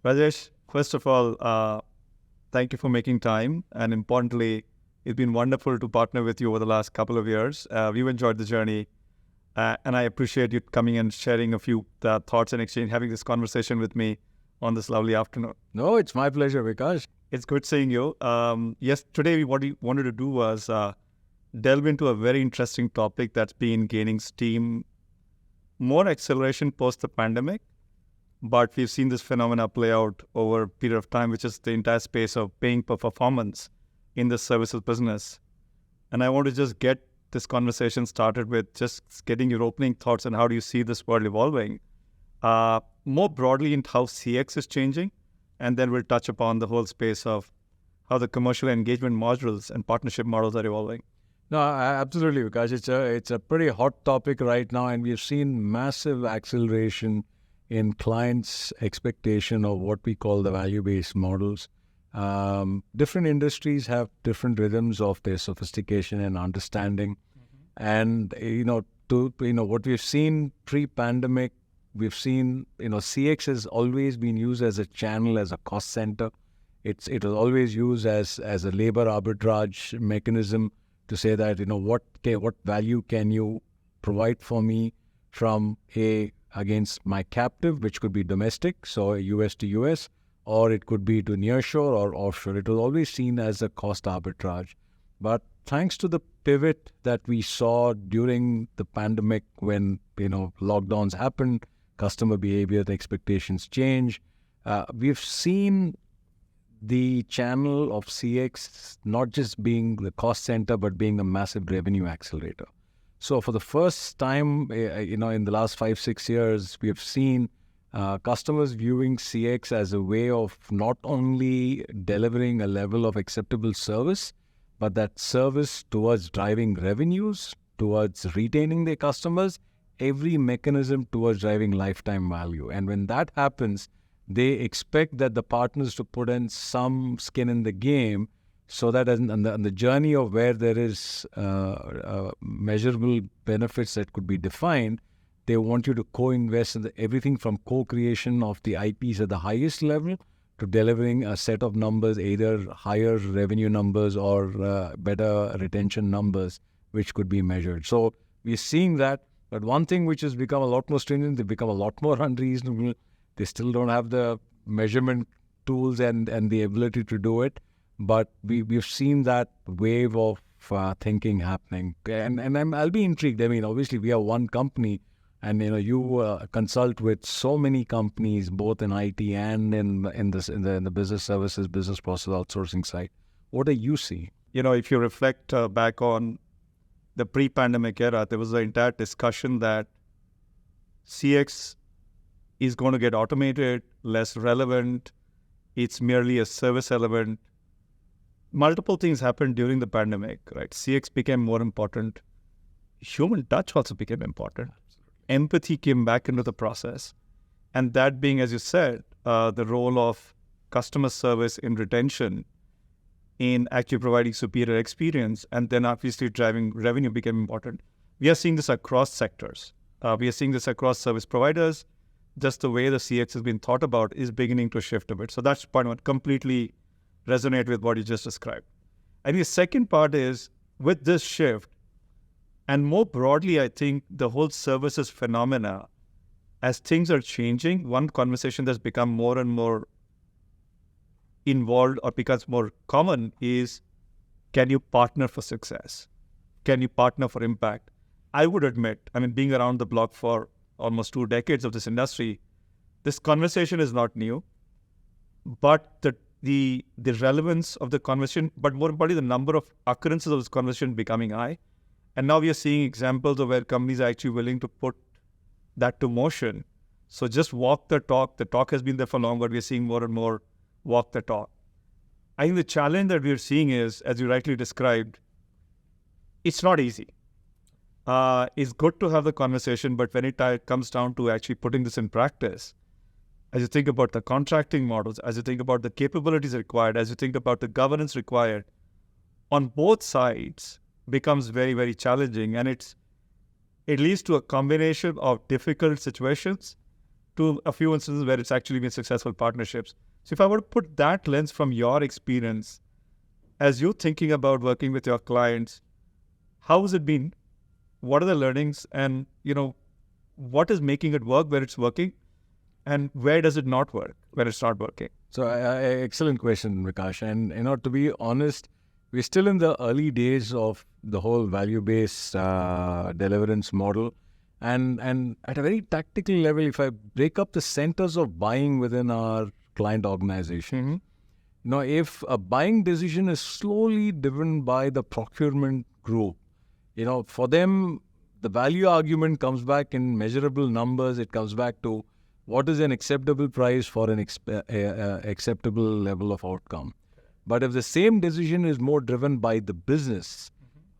Rajesh, first of all, thank you for making time. And importantly, it's been wonderful to partner with you over the last couple of years. We've enjoyed the journey. And I appreciate you coming and sharing a few thoughts and having this conversation with me on this lovely afternoon. No, it's my pleasure, Vikash. It's good seeing you. Yes, today what we wanted to do was delve into a very interesting topic that's been gaining steam, more acceleration post the pandemic. But we've seen this phenomena play out over a period of time, which is the entire space of paying per performance in the services business. And I want to just get this conversation started with just getting your opening thoughts on how do you see this world evolving, more broadly in how CX is changing, and then we'll touch upon the whole space of how the commercial engagement modules and partnership models are evolving. No, absolutely, Vikash. It's a pretty hot topic right now, and we've seen massive acceleration in clients' expectation of what we call the value-based models. Different industries have different rhythms of their sophistication and understanding. And, what we've seen pre-pandemic, we've seen, CX has always been used as a channel, as a cost center. It was always used as a labor arbitrage mechanism to say that, what value can you provide for me from against my captive, which could be domestic, so US to US, or it could be to nearshore or offshore. It was always seen as a cost arbitrage. But thanks to the pivot that we saw during the pandemic when, lockdowns happened, customer behavior, the expectations change, we've seen the channel of CX not just being the cost center, but being a massive revenue accelerator. So for the first time, in the last 5-6 years, we have seen customers viewing CX as a way of not only delivering a level of acceptable service, but that service towards driving revenues, towards retaining their customers, every mechanism towards driving lifetime value. And when that happens, they expect that the partners to put in some skin in the game, so that on the journey of where there is measurable benefits that could be defined, they want you to co-invest in everything from co-creation of the IPs at the highest level to delivering a set of numbers, either higher revenue numbers or better retention numbers, which could be measured. So we're seeing that. But one thing which has become a lot more stringent, they've become a lot more unreasonable. They still don't have the measurement tools and the ability to do it. But we've seen that wave of thinking happening, and I'll be intrigued. I mean, obviously we are one company, and you consult with so many companies, both in IT and in the business services, business process outsourcing side. What are you seeing? If you reflect back on the pre-pandemic era, there was an entire discussion that CX is going to get automated, less relevant. It's merely a service element. Multiple things happened during the pandemic, right? CX became more important. Human touch also became important. Empathy came back into the process. And that being, as you said, the role of customer service in retention, in actually providing superior experience, and then obviously driving revenue became important. We are seeing this across sectors. We are seeing this across service providers. Just the way the CX has been thought about is beginning to shift a bit. So that's point one, completely resonate with what you just described. And the second part is, with this shift, and more broadly, I think the whole services phenomena, as things are changing, one conversation that's become more and more involved or becomes more common is, can you partner for success? Can you partner for impact? I would admit, being around the block for almost 2 decades of this industry, this conversation is not new, but the relevance of the conversation, but more importantly, the number of occurrences of this conversation becoming high. And now we are seeing examples of where companies are actually willing to put that to motion. So just walk the talk. The talk has been there for long, but we are seeing more and more walk the talk. I think the challenge that we are seeing is, as you rightly described, it's not easy. It's good to have the conversation, but when it comes down to actually putting this in practice, as you think about the contracting models, as you think about the capabilities required, as you think about the governance required, on both sides becomes very, very challenging. And it leads to a combination of difficult situations to a few instances where it's actually been successful partnerships. So if I were to put that lens from your experience, as you're thinking about working with your clients, how has it been? What are the learnings? And, what is making it work where it's working? And where does it not work when it's not working? So, excellent question, Vikash. And, to be honest, we're still in the early days of the whole value-based deliverance model. And at a very tactical level, if I break up the centers of buying within our client organization, if a buying decision is slowly driven by the procurement group, for them, the value argument comes back in measurable numbers. It comes back to what is an acceptable price for an acceptable level of outcome. But if the same decision is more driven by the business,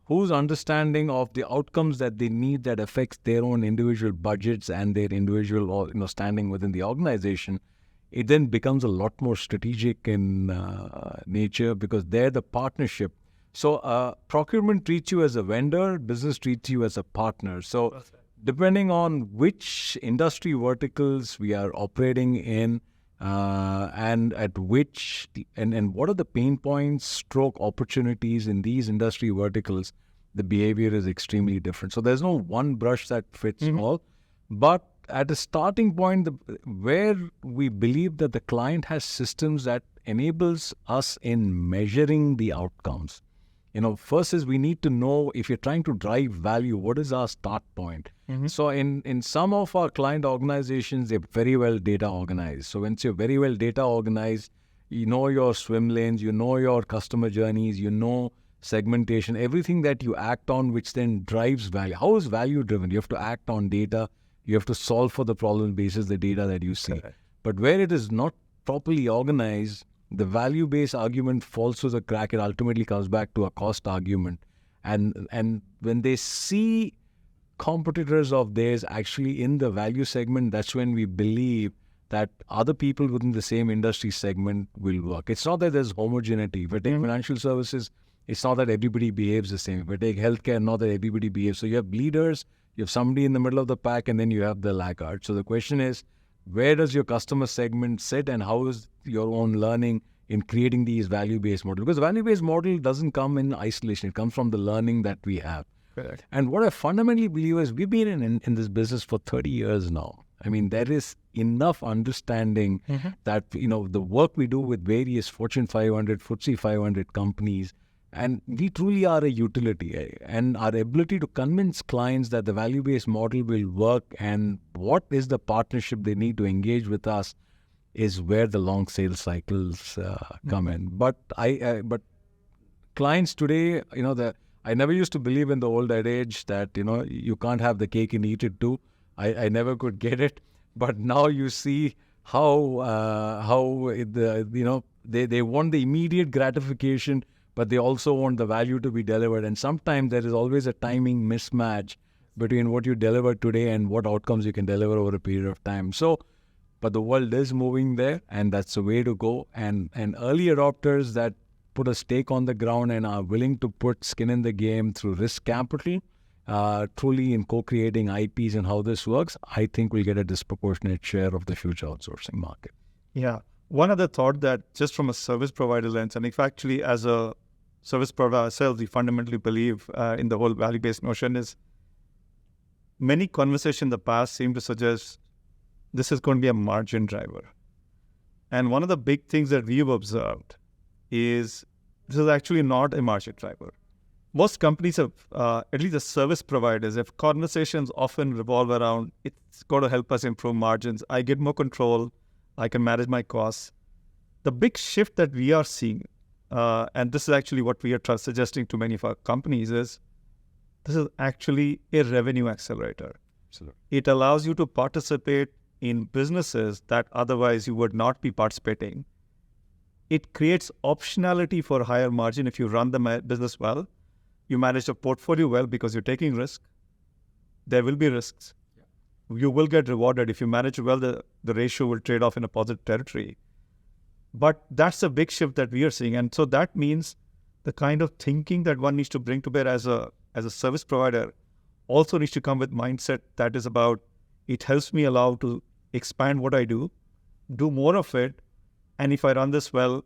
whose understanding of the outcomes that they need that affects their own individual budgets and their individual standing within the organization, it then becomes a lot more strategic in nature, because they're the partnership. So procurement treats you as a vendor, business treats you as a partner. So depending on which industry verticals we are operating in, and at which, and what are the pain points, stroke opportunities in these industry verticals, the behavior is extremely different. So there's no one brush that fits all. But at a starting point, where we believe that the client has systems that enables us in measuring the outcomes. First is we need to know, if you're trying to drive value, what is our start point? So in some of our client organizations, they're very well data organized. So once you're very well data organized, you know your swim lanes, you know your customer journeys, you know segmentation, everything that you act on, which then drives value. How is value driven? You have to act on data. You have to solve for the problem basis the data that you see. Correct. But where it is not properly organized, the value-based argument falls through the crack. It ultimately comes back to a cost argument. And when they see competitors of theirs actually in the value segment, that's when we believe that other people within the same industry segment will work. It's not that there's homogeneity. If I take financial services, it's not that everybody behaves the same. If I take healthcare, not that everybody behaves. So you have leaders, you have somebody in the middle of the pack, and then you have the laggard. So the question is, where does your customer segment sit, and how is your own learning in creating these value-based models? Because the value-based model doesn't come in isolation. It comes from the learning that we have. Correct. And what I fundamentally believe is we've been in this business for 30 years now. I mean, there is enough understanding that, the work we do with various Fortune 500, FTSE 500 companies, and we truly are a utility, and our ability to convince clients that the value-based model will work and what is the partnership they need to engage with us is where the long sales cycles come in. But but clients today, I never used to believe in the old adage that, you can't have the cake and eat it too. I never could get it. But now you see how they want the immediate gratification, but they also want the value to be delivered. And sometimes there is always a timing mismatch between what you deliver today and what outcomes you can deliver over a period of time. So, but the world is moving there, and that's the way to go. And early adopters that put a stake on the ground and are willing to put skin in the game through risk capital, truly in co-creating IPs and how this works, I think we'll get a disproportionate share of the future outsourcing market. Yeah. One other thought that just from a service provider lens, and if actually as a service provider ourselves, we fundamentally believe in the whole value-based notion, is many conversations in the past seem to suggest this is going to be a margin driver. And one of the big things that we've observed is this is actually not a margin driver. Most companies have, at least the service providers, have conversations often revolve around, it's going to help us improve margins. I get more control. I can manage my costs. The big shift that we are seeing, and this is actually what we are suggesting to many of our companies, is this is actually a revenue accelerator. Absolutely. It allows you to participate in businesses that otherwise you would not be participating. It creates optionality for higher margin if you run the business well. You manage the portfolio well because you're taking risk. There will be risks. You will get rewarded. If you manage well, the ratio will trade off in a positive territory. But that's a big shift that we are seeing. And so that means the kind of thinking that one needs to bring to bear as a service provider also needs to come with mindset that is about, it helps me allow to expand what I do more of it, and if I run this well,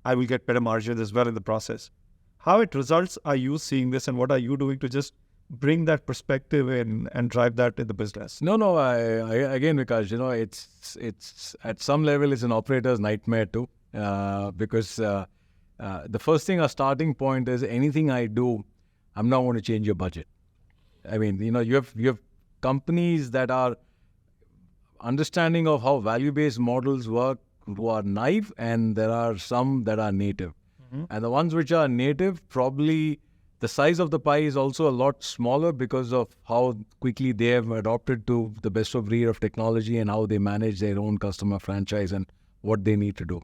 I will get better margins as well in the process. How it results, are you seeing this, and what are you doing to just bring that perspective in and drive that in the business? No, I again, Vikash, it's at some level it's an operator's nightmare too, because the first thing, our starting point is anything I do, I'm not going to change your budget. I mean, you have companies that are understanding of how value-based models work who are naive, and there are some that are native. And the ones which are native, probably the size of the pie is also a lot smaller because of how quickly they have adopted to the best of breed of technology and how they manage their own customer franchise and what they need to do.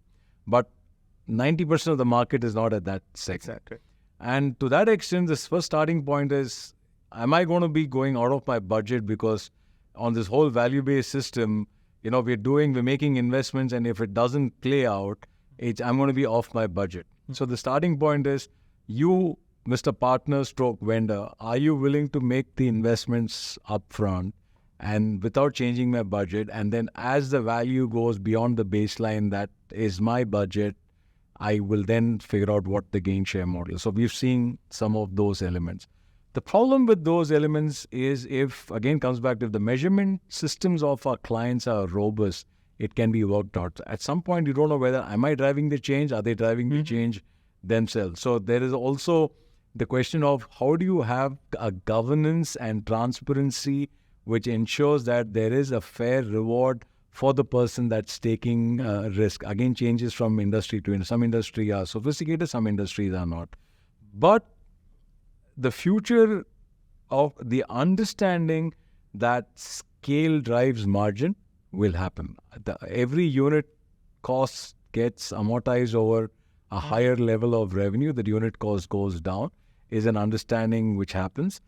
But 90% of the market is not at that segment. Exactly. And to that extent, this first starting point is, am I going to be going out of my budget because on this whole value-based system, we're making investments, and if it doesn't play out, I'm going to be off my budget. So the starting point is, you, Mr. Partner stroke vendor, are you willing to make the investments upfront and without changing my budget? And then as the value goes beyond the baseline, that is my budget, I will then figure out what the gain share model is. So we've seen some of those elements. The problem with those elements is, if the measurement systems of our clients are robust, it can be worked out. At some point, you don't know whether, am I driving the change? Are they driving the change themselves? So there is also the question of, how do you have a governance and transparency which ensures that there is a fair reward for the person that's taking risk. Again, changes from industry to industry. Some industries are sophisticated, some industries are not. But the future of the understanding that scale drives margin will happen. Every unit cost gets amortized over a higher level of revenue. The unit cost goes down, is an understanding which happens.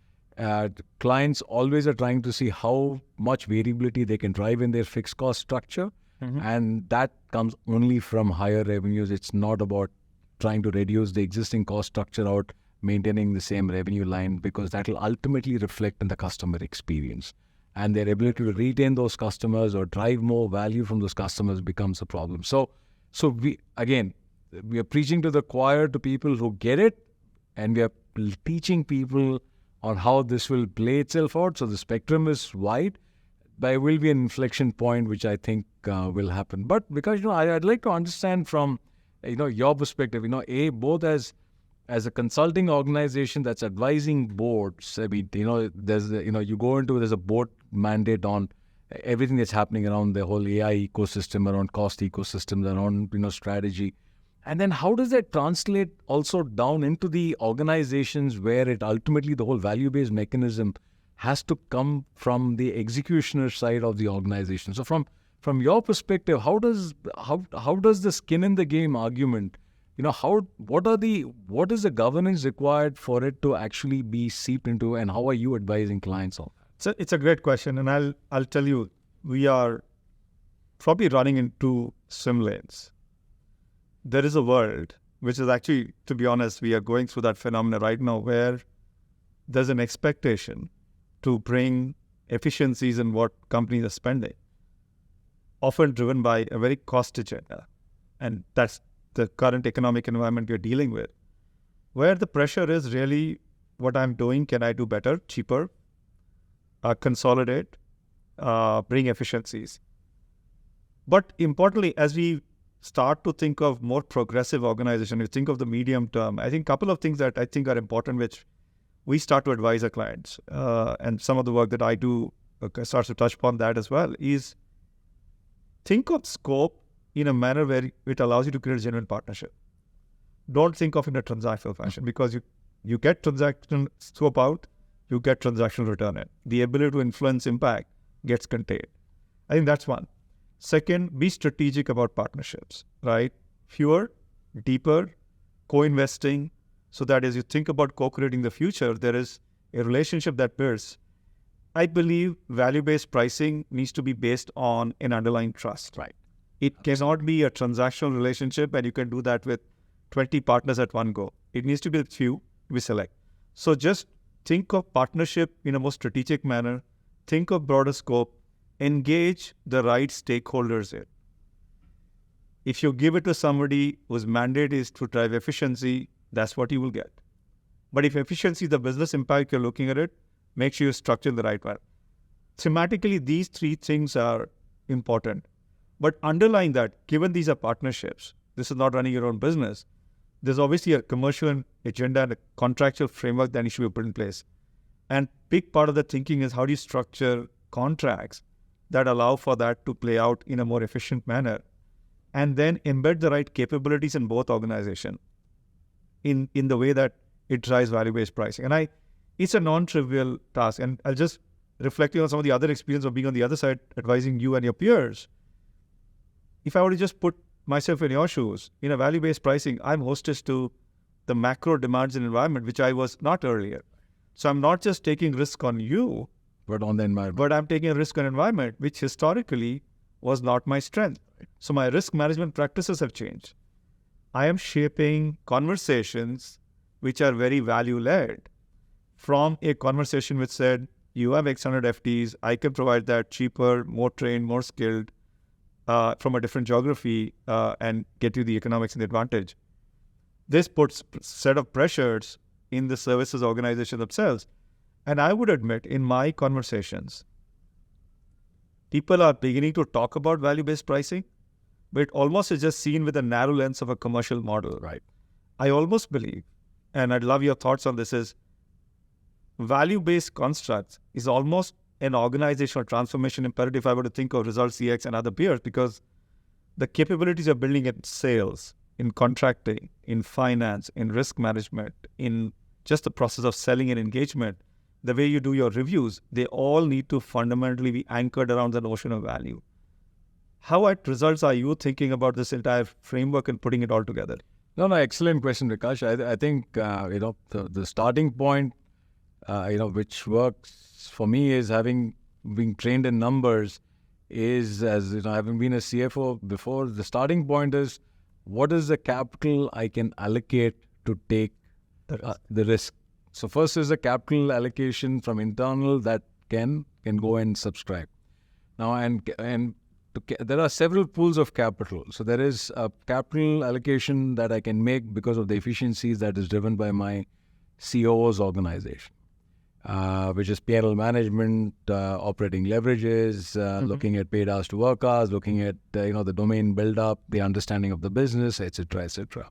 Clients always are trying to see how much variability they can drive in their fixed cost structure. And that comes only from higher revenues. It's not about trying to reduce the existing cost structure out, maintaining the same revenue line, because that will ultimately reflect in the customer experience. And their ability to retain those customers or drive more value from those customers becomes a problem. So we are preaching to the choir, to people who get it, and we are teaching people on how this will play itself out. So the spectrum is wide. There will be an inflection point which I think will happen. But because I'd like to understand from your perspective, both as a consulting organization that's advising boards. I mean, there's a board mandate on everything that's happening around the whole AI ecosystem, around cost ecosystems, around strategy. And then how does that translate also down into the organizations where it ultimately, the whole value-based mechanism has to come from the executioner side of the organization? So from your perspective, how does the skin in the game argument, what is the governance required for it to actually be seeped into, and how are you advising clients on that? So it's a great question, and I'll tell you, we are probably running into swim lanes. There is a world which is actually, to be honest, we are going through that phenomena right now, where there's an expectation to bring efficiencies in what companies are spending, often driven by a very cost agenda. And that's the current economic environment we're dealing with, where the pressure is really, what I'm doing, can I do better, cheaper, consolidate, bring efficiencies. But importantly, as we start to think of more progressive organization, you think of the medium term, I think a couple of things that I think are important, which we start to advise our clients, and some of the work that I do starts to touch upon that as well, is think of scope in a manner where it allows you to create a genuine partnership. Don't think of it in a transactional fashion, because you get transaction scope out, you get transactional return in. The ability to influence impact gets contained. I think that's one. Second, be strategic about partnerships, right? Fewer, deeper, co-investing, so that as you think about co-creating the future, there is a relationship that builds. I believe value-based pricing needs to be based on an underlying trust. Right. It cannot be a transactional relationship, and you can do that with 20 partners at one go. It needs to be few, we select. So just think of partnership in a more strategic manner, think of broader scope, engage the right stakeholders in. If you give it to somebody whose mandate is to drive efficiency, that's what you will get. But if efficiency is the business impact you're looking at it, make sure you structure the right way. Thematically, these three things are important. But underlying that, given these are partnerships, this is not running your own business, there's obviously a commercial agenda and a contractual framework that needs to be put in place. And big part of the thinking is how do you structure contracts that allow for that to play out in a more efficient manner, and then embed the right capabilities in both organizations in the way that it drives value-based pricing. And it's a non-trivial task. And I'll just reflecting on some of the other experience of being on the other side, advising you and your peers. If I were to just put myself in your shoes, in a value-based pricing, I'm hostess to the macro demands and environment, which I was not earlier. So I'm not just taking risk on you, but on the environment. But I'm taking a risk on environment, which historically was not my strength. So my risk management practices have changed. I am shaping conversations which are very value-led, from a conversation which said, you have X hundred FTs, I can provide that cheaper, more trained, more skilled, from a different geography, and get you the economics and the advantage. This puts set of pressures in the services organization themselves. And I would admit, in my conversations, people are beginning to talk about value-based pricing, but it almost is just seen with a narrow lens of a commercial model. Right. I almost believe, and I'd love your thoughts on this, is value-based constructs is almost an organizational transformation imperative if I were to think of ResultsCX and other peers, because the capabilities you're building in sales, in contracting, in finance, in risk management, in just the process of selling and engagement, the way you do your reviews, they all need to fundamentally be anchored around the notion of value. How at Results are you thinking about this entire framework and putting it all together? No, excellent question, Vikash. I think, the starting point, which works for me is having been trained in numbers is, as you know, having been a CFO before, the starting point is what is the capital I can allocate to take the risk. So first is the capital allocation from internal that can go and subscribe. Now, there are several pools of capital. So there is a capital allocation that I can make because of the efficiencies that is driven by my COO's organization, which is P&L management, operating leverages, looking at paid hours to work hours, looking at the domain build-up, the understanding of the business, etc., etc.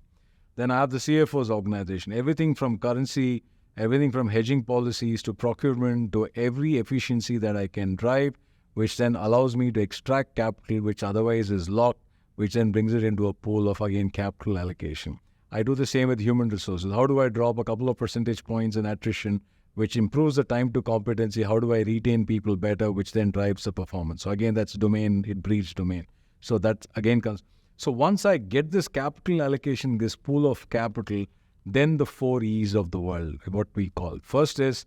Then I have the CFO's organization, everything from currency, everything from hedging policies to procurement to every efficiency that I can drive, which then allows me to extract capital which otherwise is locked, which then brings it into a pool of, again, capital allocation. I do the same with human resources. How do I drop a couple of percentage points in attrition, which improves the time to competency? How do I retain people better, which then drives the performance? So again, that's domain, it breeds domain. So that again comes. So once I get this capital allocation, this pool of capital, then the 4 E's of the world, what we call. First is,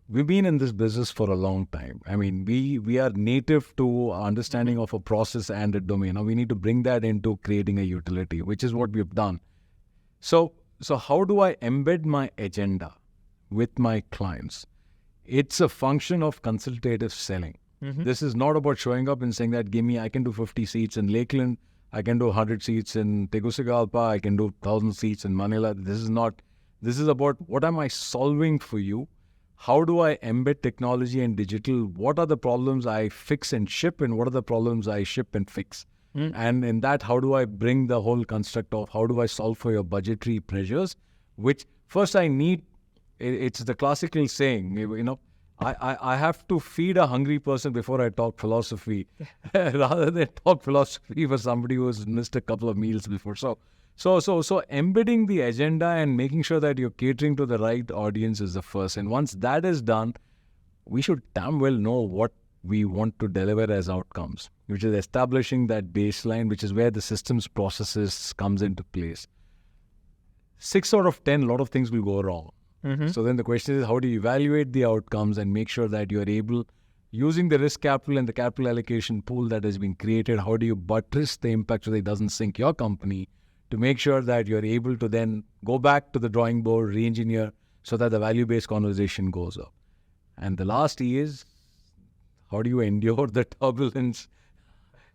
we've been in this business for a long time. I mean, we are native to understanding of a process and a domain. Now we need to bring that into creating a utility, which is what we've done. So how do I embed my agenda with my clients? It's a function of consultative selling. This is not about showing up and saying that, I can do 50 seats in Lakeland, I can do 100 seats in Tegucigalpa, I can do 1,000 seats in Manila. This is about what am I solving for you? How do I embed technology and digital? What are the problems I fix and ship, and what are the problems I ship and fix? And in that, how do I bring the whole construct of how do I solve for your budgetary pressures? Which first I need, it's the classical saying, I have to feed a hungry person before I talk philosophy, rather than talk philosophy for somebody who has missed a couple of meals before. So embedding the agenda and making sure that you're catering to the right audience is the first. And once that is done, we should damn well know what we want to deliver as outcomes, which is establishing that baseline, which is where the systems processes comes into place. 6 out of 10, a lot of things will go wrong. So then the question is, how do you evaluate the outcomes and make sure that you're able, using the risk capital and the capital allocation pool that has been created, how do you buttress the impact so that it doesn't sink your company, to make sure that you're able to then go back to the drawing board, re-engineer, so that the value-based conversation goes up. And the last E is, How do you endure the turbulence?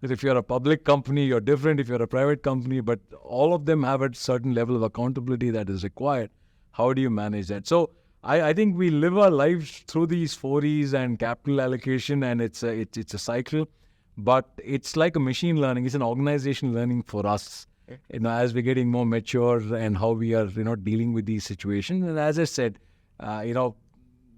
Because if you're a public company, you're different. If you're a private company, but all of them have a certain level of accountability that is required. How do you manage that? So I think we live our lives through these 4Es and capital allocation, and it's a cycle. But it's like a machine learning. It's an organization learning for us. As we're getting more mature and how we are, dealing with these situations. And as I said,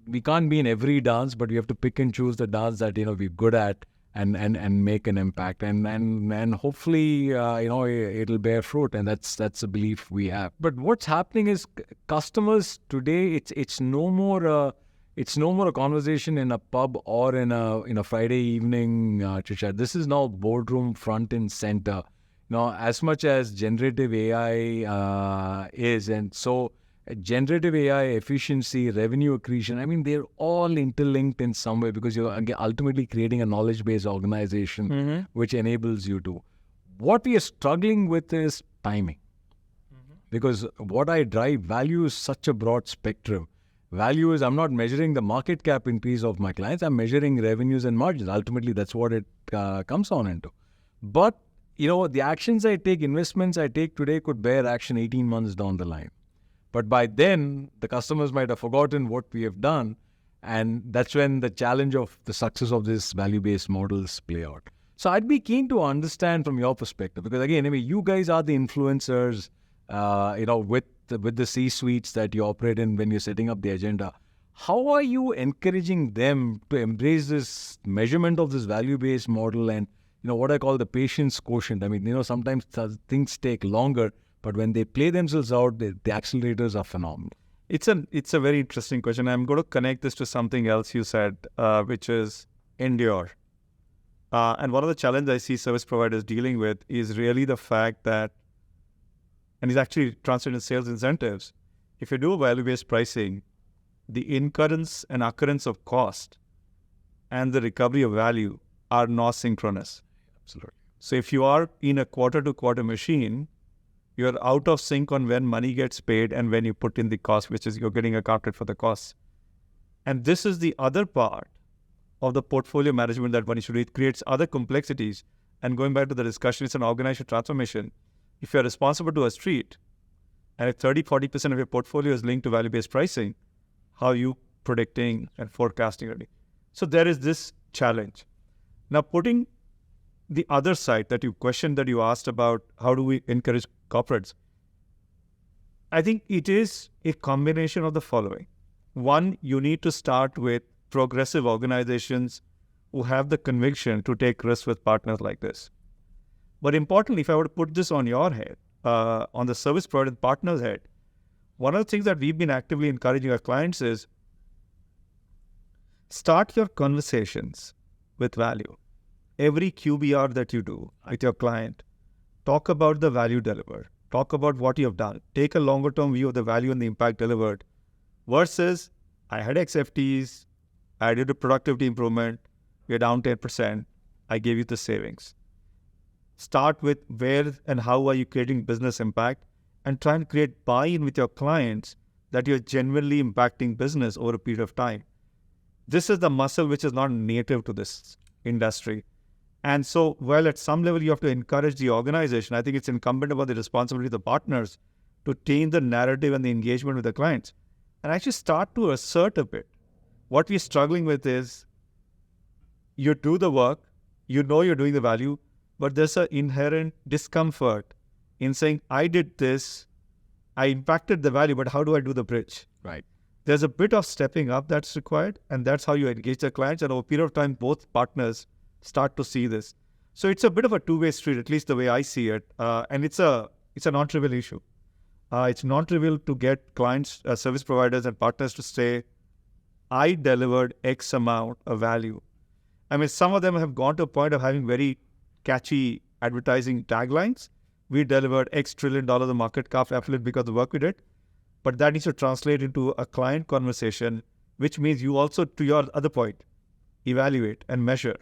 we can't be in every dance, but we have to pick and choose the dance that, we're good at and make an impact. And hopefully, it'll bear fruit. And that's a belief we have. But what's happening is customers today, it's no more a conversation in a pub or in a Friday evening chit chat. This is now boardroom front and center. Now, as much as generative AI is, and so generative AI efficiency, revenue accretion, they're all interlinked in some way because you're ultimately creating a knowledge-based organization which enables you to. What we are struggling with is timing. Because what I drive, value is such a broad spectrum. Value is, I'm not measuring the market cap increase of my clients, I'm measuring revenues and margins. Ultimately, that's what it comes on into. But the actions I take, investments I take today could bear action 18 months down the line. But by then, the customers might have forgotten what we have done. And that's when the challenge of the success of these value-based models play out. So I'd be keen to understand from your perspective, because again, you guys are the influencers, with the C-suites that you operate in when you're setting up the agenda. How are you encouraging them to embrace this measurement of this value-based model and what I call the patience quotient? Sometimes things take longer, but when they play themselves out, the accelerators are phenomenal. It's a very interesting question. I'm going to connect this to something else you said, which is endure. And one of the challenges I see service providers dealing with is really the fact that, and it's actually translated in sales incentives, if you do value-based pricing, the incurrence and occurrence of cost and the recovery of value are not synchronous. Absolutely. So if you are in a quarter-to-quarter machine, you're out of sync on when money gets paid and when you put in the cost, which is you're getting accounted for the costs. And this is the other part of the portfolio management that one should do. It creates other complexities. And going back to the discussion, it's an organizational transformation. If you're responsible to a street, and if 30-40% of your portfolio is linked to value-based pricing, how are you predicting and forecasting it? So there is this challenge. Now, putting the other side that you asked about, how do we encourage corporates? I think it is a combination of the following. One, you need to start with progressive organizations who have the conviction to take risks with partners like this. But importantly, if I were to put this on your head, on the service provider partner's head, one of the things that we've been actively encouraging our clients is start your conversations with value. Every QBR that you do with your client, talk about the value delivered. Talk about what you have done. Take a longer term view of the value and the impact delivered versus I had XFTs, I did a productivity improvement, we're down 10%, I gave you the savings. Start with where and how are you creating business impact and try and create buy-in with your clients that you're genuinely impacting business over a period of time. This is the muscle which is not native to this industry. And so, while at some level you have to encourage the organization, I think it's incumbent upon the responsibility of the partners to change the narrative and the engagement with the clients and actually start to assert a bit. What we're struggling with is you do the work, you're doing the value, but there's an inherent discomfort in saying, I did this, I impacted the value, but how do I do the bridge? Right. There's a bit of stepping up that's required, and that's how you engage the clients. And over a period of time, both partners start to see this. So it's a bit of a two-way street, at least the way I see it. And it's a non-trivial issue. It's non-trivial to get clients, service providers and partners to say, I delivered X amount of value. Some of them have gone to a point of having very catchy advertising taglines. We delivered X trillion dollars of market cap affiliate because of the work we did. But that needs to translate into a client conversation, which means you also, to your other point, evaluate and measure.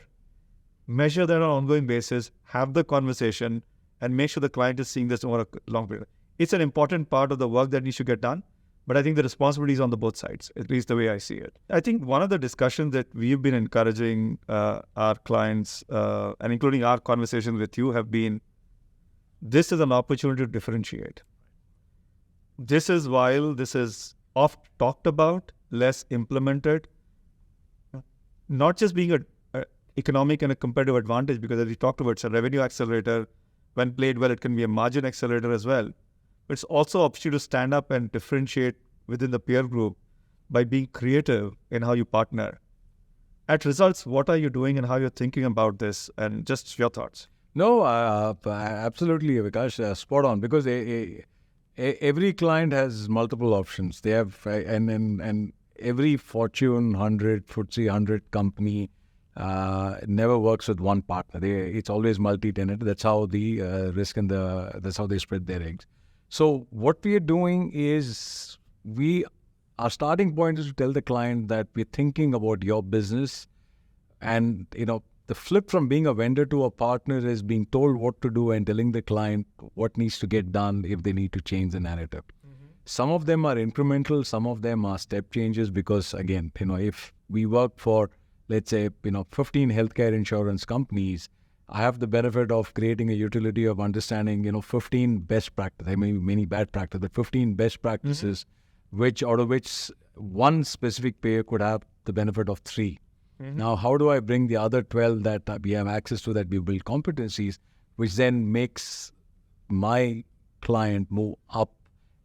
Measure that on an ongoing basis, have the conversation, and make sure the client is seeing this over a long period. It's an important part of the work that needs to get done, But I think the responsibility is on the both sides, at least the way I see it. I think one of the discussions that we've been encouraging our clients, and including our conversations with you, have been, this is an opportunity to differentiate. This is, while this is oft talked about, less implemented, not just being a economic and a competitive advantage, because as we talked about, it's a revenue accelerator. When played well, it can be a margin accelerator as well. But it's also an opportunity to stand up and differentiate within the peer group by being creative in how you partner. At Results, what are you doing and how you're thinking about this, and just your thoughts? No, absolutely, Vikash, spot on. Because every client has multiple options. They have, and every Fortune 100, FTSE 100 company never works with one partner. It's always multi-tenant. That's how the risk and that's how they spread their eggs. So what we are doing is, our starting point is to tell the client that we're thinking about your business, and the flip from being a vendor to a partner is being told what to do and telling the client what needs to get done if they need to change the narrative. Mm-hmm. Some of them are incremental, some of them are step changes, because again, if we work for, let's say, 15 healthcare insurance companies, I have the benefit of creating a utility of understanding, 15 best practices. There may be many bad practices, but 15 best practices, out of which one specific payer could have the benefit of 3. Mm-hmm. Now, how do I bring the other 12 that we have access to, that we build competencies, which then makes my client move up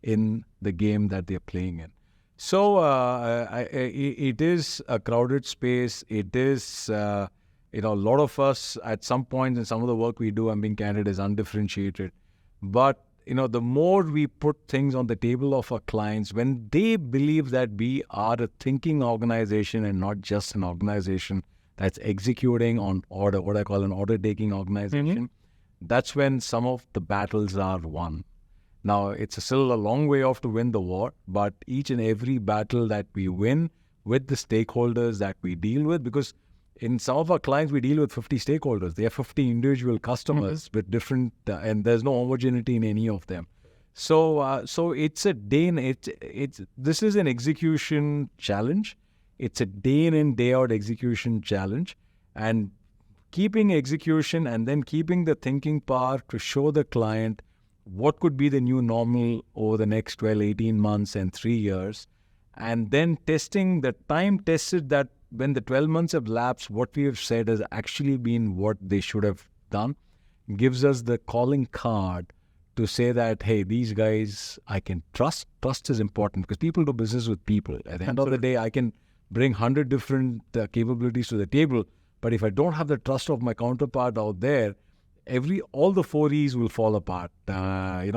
in the game that they're playing in? So it is a crowded space. It is, a lot of us at some point in some of the work we do, I'm being candid, is undifferentiated. But, the more we put things on the table of our clients, when they believe that we are a thinking organization and not just an organization that's executing on order, what I call an order-taking organization, that's when some of the battles are won. Now, it's still a long way off to win the war, but each and every battle that we win with the stakeholders that we deal with, because in some of our clients, we deal with 50 stakeholders. They have 50 individual customers with different, and there's no homogeneity in any of them. So it's a day in, this is an execution challenge. It's a day in and day out execution challenge, and keeping execution and then keeping the thinking power to show the client what could be the new normal over the next 12, 18 months and 3 years, and then testing the time tested that when the 12 months have lapsed, what we have said has actually been what they should have done, gives us the calling card to say that, hey, these guys I can trust. Trust is important, because people do business with people. At the end of the day, I can bring 100 different capabilities to the table, but if I don't have the trust of my counterpart out there, all the 4 E's will fall apart. Then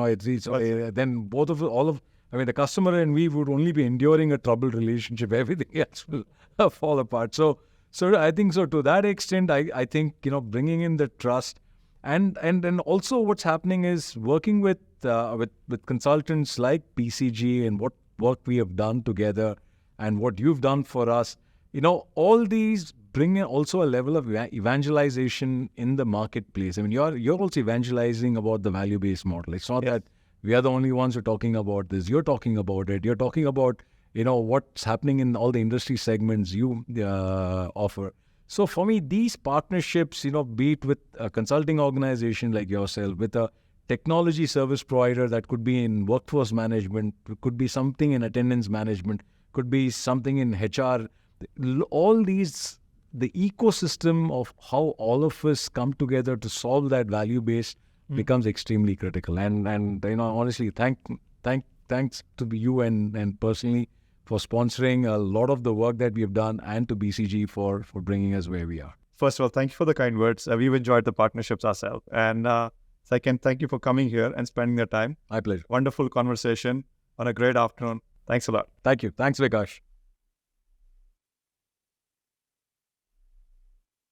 the customer and we would only be enduring a troubled relationship. Everything else will fall apart. So I think so. To that extent, I think bringing in the trust, and also what's happening is working with consultants like PCG and what work we have done together and what you've done for us. All these bring in also a level of evangelization in the marketplace. I mean, you're also evangelizing about the value-based model. It's not that we are the only ones who are talking about this. You're talking about it. You're talking about what's happening in all the industry segments you offer. So for me, these partnerships, be it with a consulting organization like yourself, with a technology service provider that could be in workforce management, could be something in attendance management, could be something in HR, all these, the ecosystem of how all of us come together to solve that value base becomes extremely critical. And honestly, thanks to you and personally for sponsoring a lot of the work that we've done, and to BCG for bringing us where we are. First of all, thank you for the kind words. We've enjoyed the partnerships ourselves. And second, thank you for coming here and spending the time. My pleasure. Wonderful conversation on a great afternoon. Thanks a lot. Thank you. Thanks, Vikash.